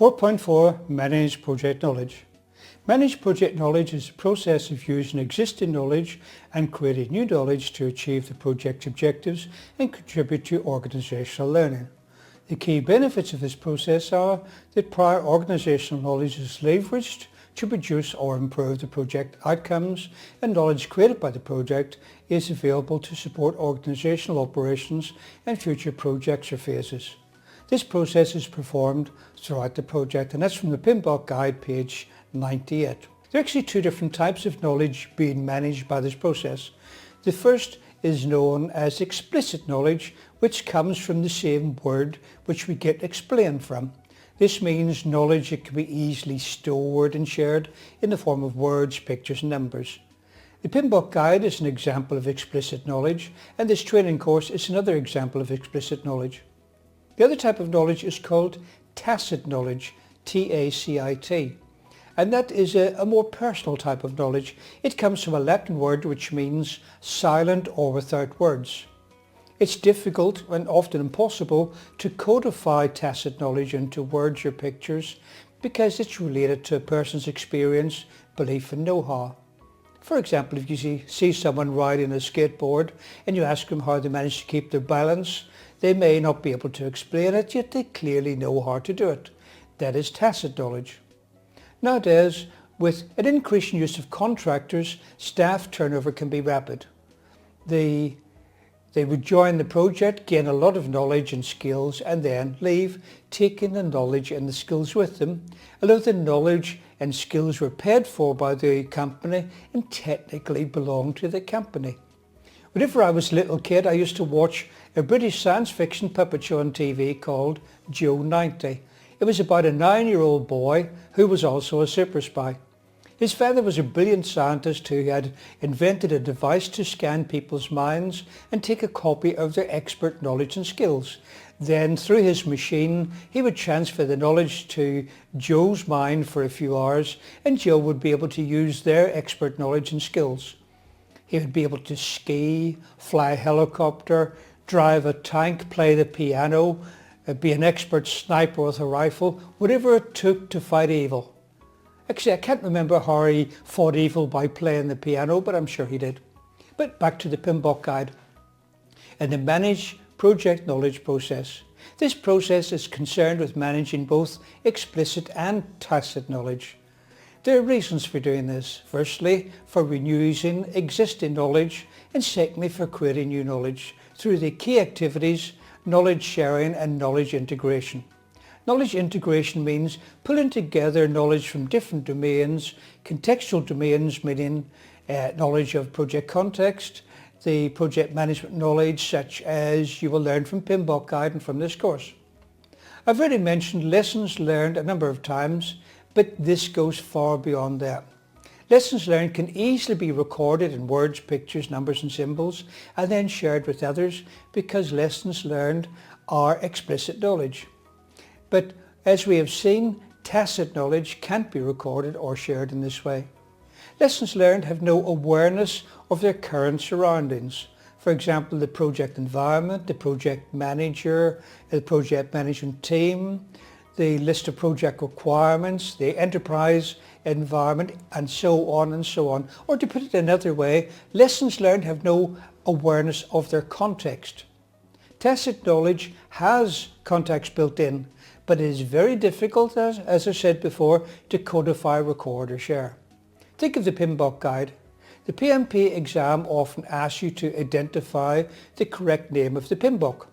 4.4 Manage Project Knowledge. Manage project knowledge is a process of using existing knowledge and creating new knowledge to achieve the project objectives and contribute to organisational learning. The key benefits of this process are that prior organisational knowledge is leveraged to produce or improve the project outcomes, and knowledge created by the project is available to support organisational operations and future projects or phases. This process is performed throughout the project, and that's from the PMBOK Guide, page 98. There are actually two different types of knowledge being managed by this process. The first is known as explicit knowledge, which comes from the same word which we get explain from. This means knowledge that can be easily stored and shared in the form of words, pictures and numbers. The PMBOK Guide is an example of explicit knowledge, and this training course is another example of explicit knowledge. The other type of knowledge is called tacit knowledge, T-A-C-I-T, and that is a more personal type of knowledge. It comes from a Latin word which means silent or without words. It's difficult and often impossible to codify tacit knowledge into words or pictures because it's related to a person's experience, belief and know-how. For example, if you see someone riding a skateboard and you ask them how they manage to keep their balance, they may not be able to explain it, yet they clearly know how to do it. That is tacit knowledge. Nowadays, with an increasing use of contractors, staff turnover can be rapid. They would join the project, gain a lot of knowledge and skills, and then leave, taking the knowledge and the skills with them, although the knowledge and skills were paid for by the company and technically belonged to the company. Whenever I was a little kid, I used to watch a British science fiction puppet show on TV called Joe 90. It was about a 9-year-old boy who was also a super spy. His father was a brilliant scientist who had invented a device to scan people's minds and take a copy of their expert knowledge and skills. Then through his machine he would transfer the knowledge to Joe's mind for a few hours, and Joe would be able to use their expert knowledge and skills. He would be able to ski, fly a helicopter, drive a tank, play the piano, be an expert sniper with a rifle, whatever it took to fight evil. Actually, I can't remember how he fought evil by playing the piano, but I'm sure he did. But back to the PMBOK Guide and the Manage Project Knowledge process. This process is concerned with managing both explicit and tacit knowledge. There are reasons for doing this. Firstly, for renewing existing knowledge, and secondly, for creating new knowledge through the key activities, knowledge sharing and knowledge integration. Knowledge integration means pulling together knowledge from different domains, contextual domains meaning knowledge of project context, the project management knowledge such as you will learn from PMBOK Guide and from this course. I've already mentioned lessons learned a number of times, but this goes far beyond that. Lessons learned can easily be recorded in words, pictures, numbers and symbols and then shared with others because lessons learned are explicit knowledge. But as we have seen, tacit knowledge can't be recorded or shared in this way. Lessons learned have no awareness of their current surroundings. For example, the project environment, the project manager, the project management team, the list of project requirements, the enterprise environment, and so on and so on. Or to put it another way, lessons learned have no awareness of their context. Tacit knowledge has context built in, but it is very difficult, as I said before, to codify, record or share. Think of the PMBOK Guide. The PMP exam often asks you to identify the correct name of the PMBOK.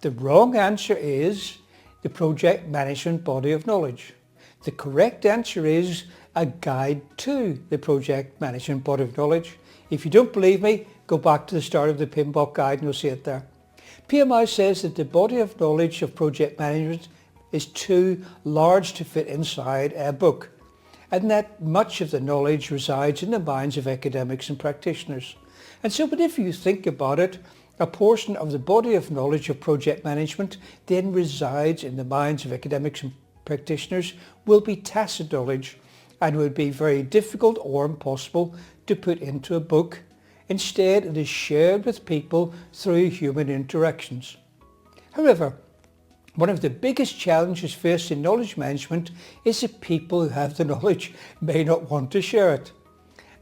The wrong answer is the Project Management Body of Knowledge. The correct answer is a guide to the Project Management Body of Knowledge. If you don't believe me, go back to the start of the PMBOK Guide and you'll see it there. PMI says that the body of knowledge of project management is too large to fit inside a book, and that much of the knowledge resides in the minds of academics and practitioners. And so whenever you think about it, a portion of the body of knowledge of project management then resides in the minds of academics and practitioners will be tacit knowledge and would be very difficult or impossible to put into a book. Instead, it is shared with people through human interactions. However, One of the biggest challenges faced in knowledge management is that people who have the knowledge may not want to share it.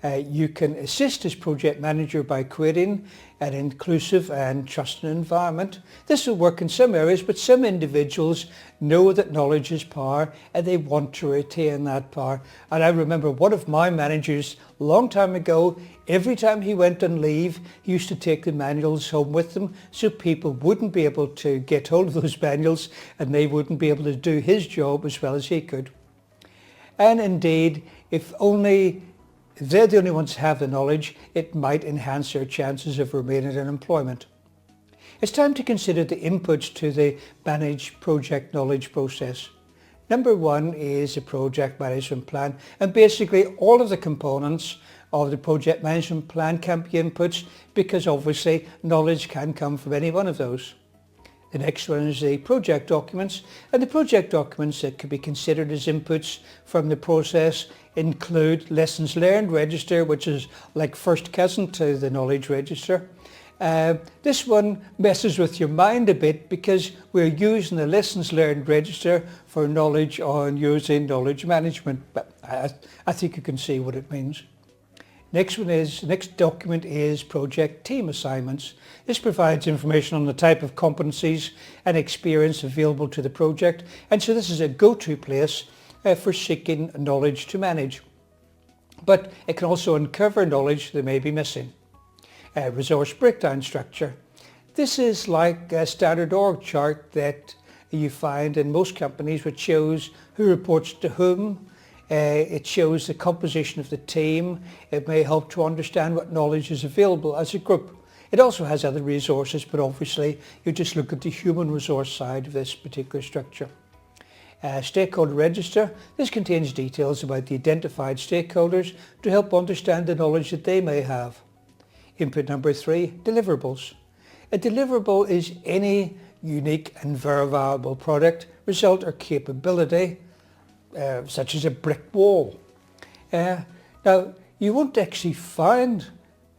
You can assist as project manager by creating an inclusive and trusting environment. This will work in some areas, but some individuals know that knowledge is power and they want to retain that power. And I remember one of my managers a long time ago, every time he went on leave, he used to take the manuals home with them so people wouldn't be able to get hold of those manuals and they wouldn't be able to do his job as well as he could. And indeed, if they're the only ones who have the knowledge, it might enhance their chances of remaining in employment. It's time to consider the inputs to the managed project knowledge process. Number one is a project management plan, and basically all of the components of the project management plan can be inputs because obviously knowledge can come from any one of those. The next one is the project documents, and the project documents that could be considered as inputs from the process include lessons learned register, which is like first cousin to the knowledge register. This one messes with your mind a bit because we're using the lessons learned register for knowledge on using knowledge management, but I think you can see what it means. Next document is project team assignments. This provides information on the type of competencies and experience available to the project, and so this is a go-to place for seeking knowledge to manage. But it can also uncover knowledge that may be missing. Resource breakdown structure. This is like a standard org chart that you find in most companies, which shows who reports to whom. It shows the composition of the team. It may help to understand what knowledge is available as a group. It also has other resources, but obviously you just look at the human resource side of this particular structure. Stakeholder register. This contains details about the identified stakeholders to help understand the knowledge that they may have. Input number 3, deliverables. A deliverable is any unique and verifiable product, result or capability, such as a brick wall. Now, you won't actually find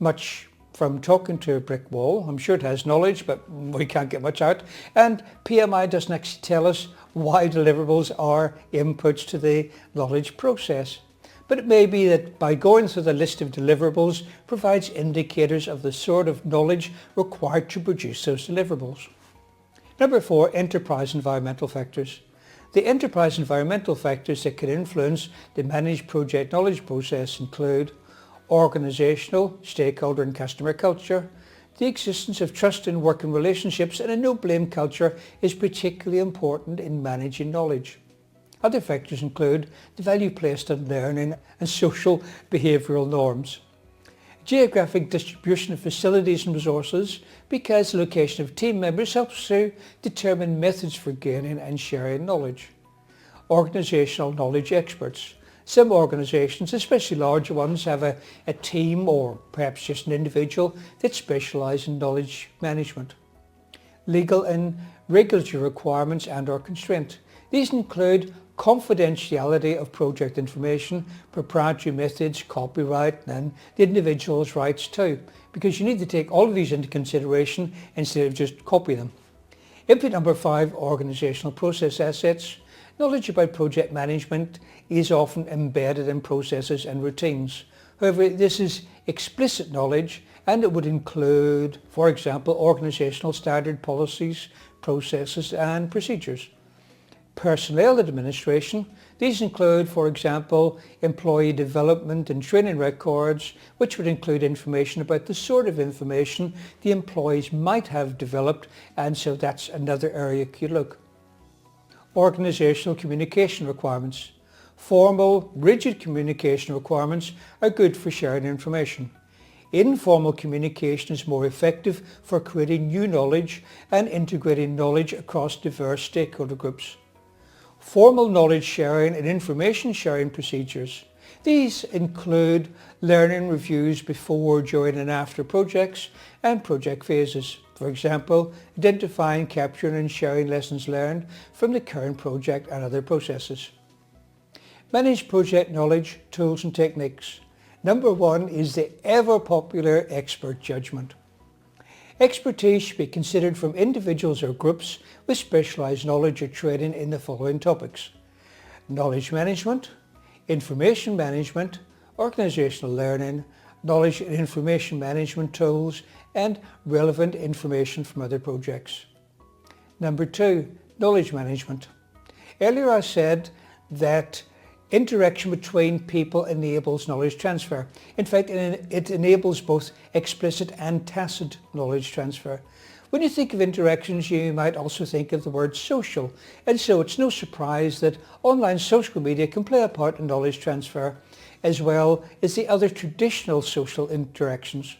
much from talking to a brick wall. I'm sure it has knowledge, but we can't get much out. And PMI doesn't actually tell us why deliverables are inputs to the knowledge process. But it may be that by going through the list of deliverables provides indicators of the sort of knowledge required to produce those deliverables. Number 4, enterprise environmental factors. The enterprise environmental factors that can influence the managed project knowledge process include organizational, stakeholder and customer culture. The existence of trust in working relationships and a no-blame culture is particularly important in managing knowledge. Other factors include the value placed on learning and social behavioural norms. Geographic distribution of facilities and resources, because the location of team members helps to determine methods for gaining and sharing knowledge. Organisational knowledge experts. Some organisations, especially larger ones, have a team or perhaps just an individual that specialise in knowledge management. Legal and regulatory requirements and/or constraint. These include confidentiality of project information, proprietary methods, copyright and the individual's rights too, because you need to take all of these into consideration instead of just copy them. Input number 5, organisational process assets. Knowledge about project management is often embedded in processes and routines. However, this is explicit knowledge and it would include, for example, organisational standard policies, processes and procedures. Personnel administration. These include, for example, employee development and training records, which would include information about the sort of information the employees might have developed, and so that's another area you look. Organisational communication requirements. Formal, rigid communication requirements are good for sharing information. Informal communication is more effective for creating new knowledge and integrating knowledge across diverse stakeholder groups. Formal knowledge sharing and information sharing procedures. These include learning reviews before, during and after projects and project phases. For example, identifying, capturing and sharing lessons learned from the current project and other processes. Manage project knowledge, tools and techniques. Number 1 is the ever popular expert judgment. Expertise should be considered from individuals or groups with specialised knowledge or training in the following topics: knowledge management, information management, organisational learning, knowledge and information management tools, and relevant information from other projects. Number 2, knowledge management. Earlier I said that interaction between people enables knowledge transfer. In fact, it enables both explicit and tacit knowledge transfer. When you think of interactions, you might also think of the word social, and so it's no surprise that online social media can play a part in knowledge transfer, as well as the other traditional social interactions.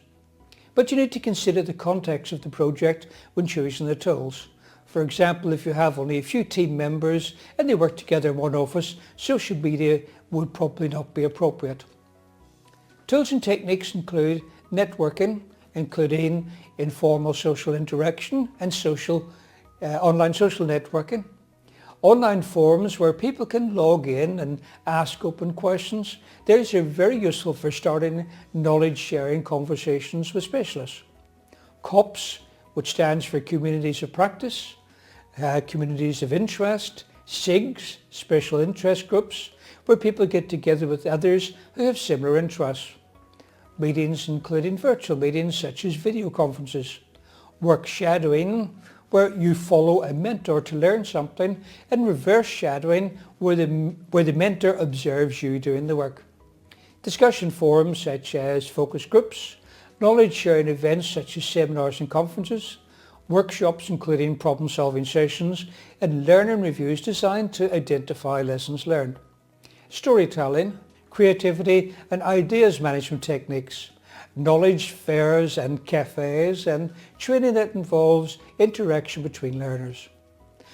But you need to consider the context of the project when choosing the tools. For example, if you have only a few team members and they work together in one office, social media would probably not be appropriate. Tools and techniques include networking, including informal social interaction and online social networking. Online forums where people can log in and ask open questions. These are very useful for starting knowledge sharing conversations with specialists. COPs, which stands for Communities of Practice, Communities of Interest, SIGs, Special Interest Groups, where people get together with others who have similar interests. Meetings including virtual meetings such as video conferences. Work shadowing, where you follow a mentor to learn something, and reverse shadowing, where the mentor observes you doing the work. Discussion forums such as focus groups, knowledge sharing events such as seminars and conferences, workshops including problem solving sessions, and learning reviews designed to identify lessons learned. Storytelling, creativity and ideas management techniques, knowledge fairs and cafes, and training that involves interaction between learners.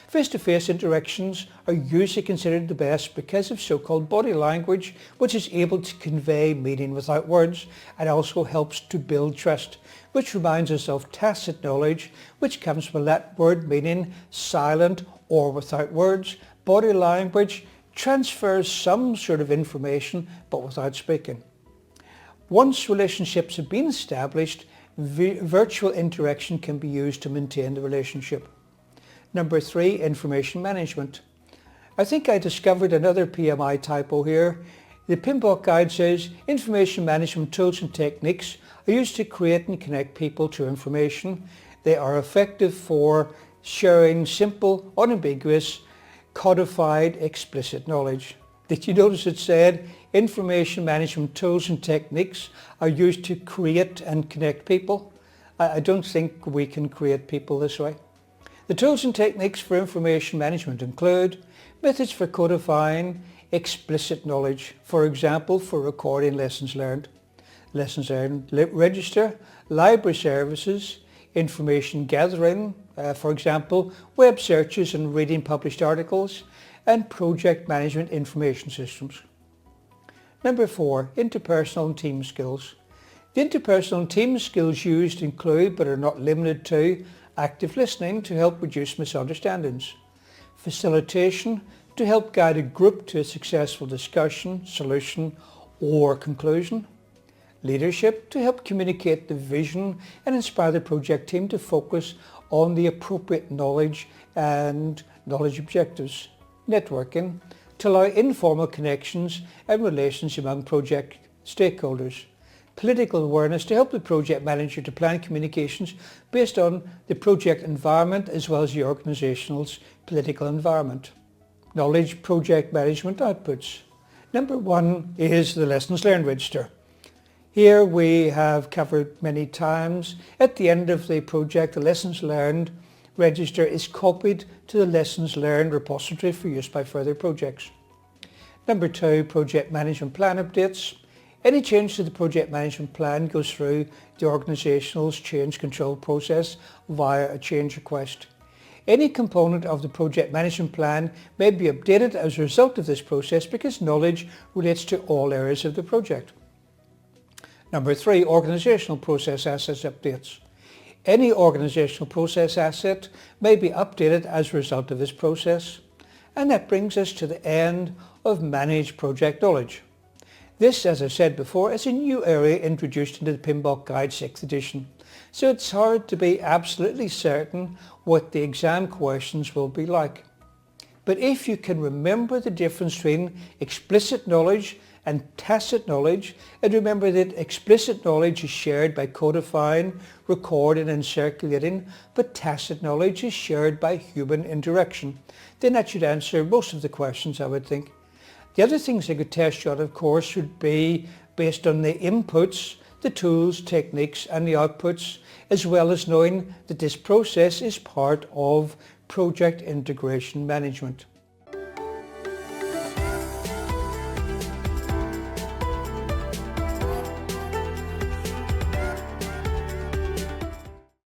Face-to-face interactions are usually considered the best because of so-called body language, which is able to convey meaning without words and also helps to build trust, which reminds us of tacit knowledge, which comes from that word meaning silent or without words. Body language transfers some sort of information but without speaking. Once relationships have been established, virtual interaction can be used to maintain the relationship. Number 3, information management. I think I discovered another PMI typo here. The PMBOK guide says information management tools and techniques are used to create and connect people to information. They are effective for sharing simple, unambiguous, codified, explicit knowledge. Did you notice it said information management tools and techniques are used to create and connect people? I don't think we can create people this way. The tools and techniques for information management include methods for codifying explicit knowledge, for example, for recording lessons learned register, library services, information gathering, for example, web searches and reading published articles, and project management information systems. Number 4, interpersonal and team skills. The interpersonal and team skills used include, but are not limited to, active listening to help reduce misunderstandings, facilitation to help guide a group to a successful discussion, solution, or conclusion, leadership to help communicate the vision and inspire the project team to focus on the appropriate knowledge and knowledge objectives, networking to allow informal connections and relations among project stakeholders, political awareness to help the project manager to plan communications based on the project environment as well as the organisation's political environment. Knowledge project management outputs. Number 1 is the lessons learned register. Here we have covered many times. At the end of the project, the lessons learned register is copied to the lessons learned repository for use by further projects. Number 2, project management plan updates. Any change to the project management plan goes through the organisation's change control process via a change request. Any component of the project management plan may be updated as a result of this process because knowledge relates to all areas of the project. Number 3, organisational process assets updates. Any organisational process asset may be updated as a result of this process. And that brings us to the end of Managed Project Knowledge. This, as I said before, is a new area introduced into the PMBOK Guide 6th edition. so it's hard to be absolutely certain what the exam questions will be like. But if you can remember the difference between explicit knowledge and tacit knowledge, and remember that explicit knowledge is shared by codifying, recording and circulating, but tacit knowledge is shared by human interaction, then that should answer most of the questions, I would think. The other things I could test you on, of course, would be based on the inputs, the tools, techniques and the outputs, as well as knowing that this process is part of project integration management.